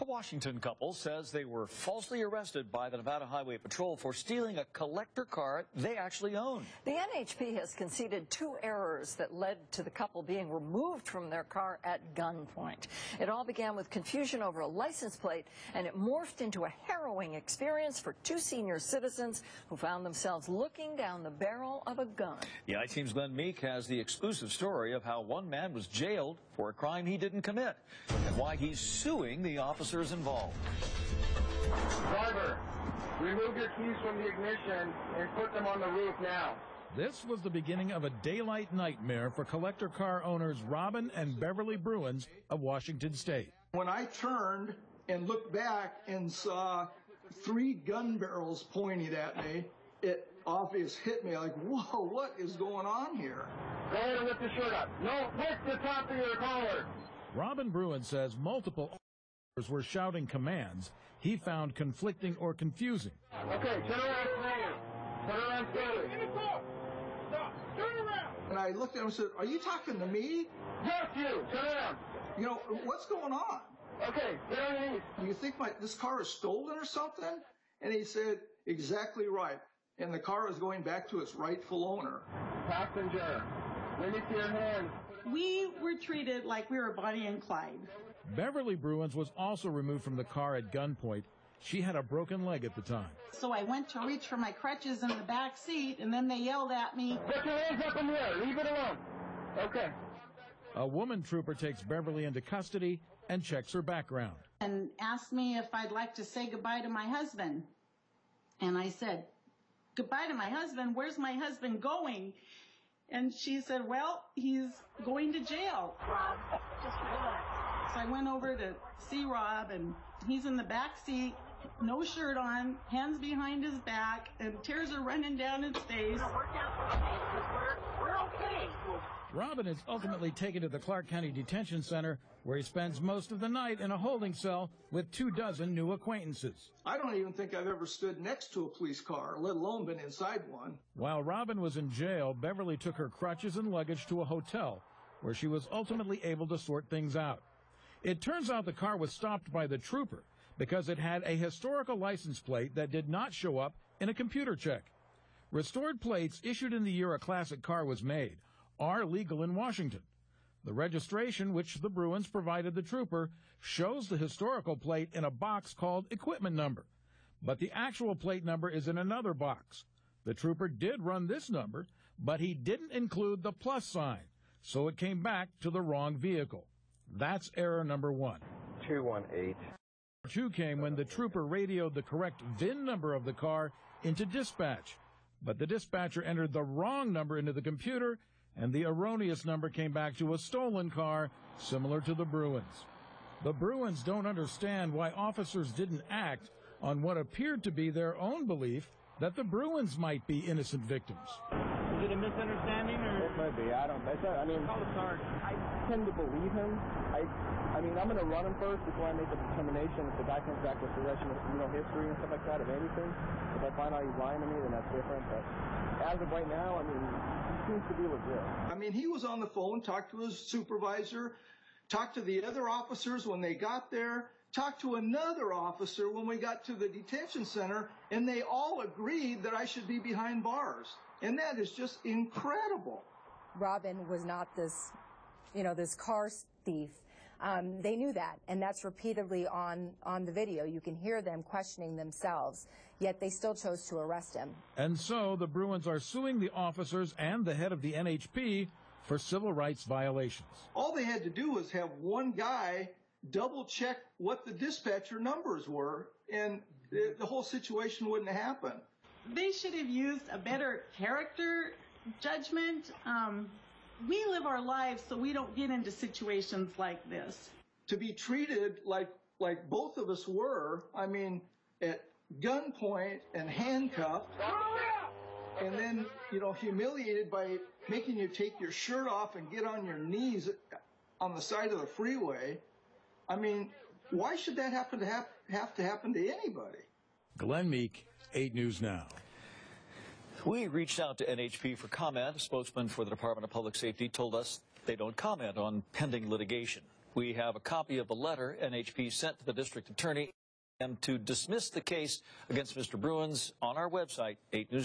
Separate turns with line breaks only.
A Washington couple says they were falsely arrested by the Nevada Highway Patrol for stealing a collector car they actually own.
The NHP has conceded 2 errors that led to the couple being removed from their car at gunpoint. It all began with confusion over a license plate, and it morphed into a harrowing experience for 2 senior citizens who found themselves looking down the barrel of a gun.
The I-Team's Glenn Meek has the exclusive story of how one man was jailed for a crime he didn't commit and why he's suing the officers involved.
Driver, remove your keys from the ignition and put them on the roof now.
This was the beginning of a daylight nightmare for collector car owners Robin and Beverly Bruins of Washington State.
When I turned and looked back and saw 3 gun barrels pointed at me, it obviously hit me like, whoa, what is going on here?
Go ahead and lift the shirt up. No, lift the top of your collar.
Robin Bruin says multiple officers were shouting commands he found conflicting or confusing.
Okay, turn around slowly. Turn around slowly.
Stop. Turn around. And I looked at him and said, are you talking to me?
Yes, you. Turn around.
You know, what's going on?
Okay, get on your knees.
Do you think this car is stolen or something? And he said, exactly right. And the car is going back to its rightful owner.
Passenger, let me see your hands.
We were treated like we were Bonnie and Clyde.
Beverly Bruins was also removed from the car at gunpoint. She had a broken leg at the time.
So I went to reach for my crutches in the back seat, and then they yelled at me.
Put your hands up in the air. Leave it alone. Okay.
A woman trooper takes Beverly into custody and checks her background.
And asked me if I'd like to say goodbye to my husband. And I said, goodbye to my husband? Where's my husband going? And she said, well, he's going to jail. Rob, just relax. So I went over to see Rob, and he's in the back seat, no shirt on, hands behind his back, and tears are running down his face.
We're okay.
Robin is ultimately taken to the Clark County Detention Center, where he spends most of the night in a holding cell with 24 new acquaintances.
I don't even think I've ever stood next to a police car, let alone been inside one.
While Robin was in jail, Beverly took her crutches and luggage to a hotel, where she was ultimately able to sort things out. It turns out the car was stopped by the trooper because it had a historical license plate that did not show up in a computer check. Restored plates issued in the year a classic car was made are legal in Washington. The registration, which the Bruins provided the trooper, shows the historical plate in a box called equipment number, but the actual plate number is in another box. The trooper did run this number, but he didn't include the plus sign, so it came back to the wrong vehicle. That's error number 1.
218.
2 came when the trooper radioed the correct VIN number of the car into dispatch, but the dispatcher entered the wrong number into the computer, and the erroneous number came back to a stolen car similar to the Bruins. The Bruins don't understand why officers didn't act on what appeared to be their own belief that the Bruins might be innocent victims.
Is it a misunderstanding, or?
It might be. I don't know. I tend to believe him. I mean, I'm going to run him first before I make a determination. If the guy comes back with possession of, history and stuff like that, of anything, if I find out he's lying to me, then that's different. But as of right now, I mean, he seems to be legit.
I mean, he was on the phone, talked to his supervisor, talked to the other officers when they got there, talked to another officer when we got to the detention center, and they all agreed that I should be behind bars. And that is just incredible.
Robin was not this, this car thief. They knew that, and that's repeatedly on the video. You can hear them questioning themselves, yet they still chose to arrest him.
And so the Bruins are suing the officers and the head of the NHP for civil rights violations.
All they had to do was have one guy double-check what the dispatcher numbers were, and the whole situation wouldn't happen.
They should have used a better character judgment. We live our lives so we don't get into situations like this.
To be treated like both of us were, I mean, at gunpoint and handcuffed, and then, humiliated by making you take your shirt off and get on your knees on the side of the freeway. I mean, why should that have to happen to anybody?
Glenn Meek, 8 News Now.
We reached out to NHP for comment. A spokesman for the Department of Public Safety told us they don't comment on pending litigation. We have a copy of the letter NHP sent to the district attorney to dismiss the case against Mr. Bruins on our website, 8 News.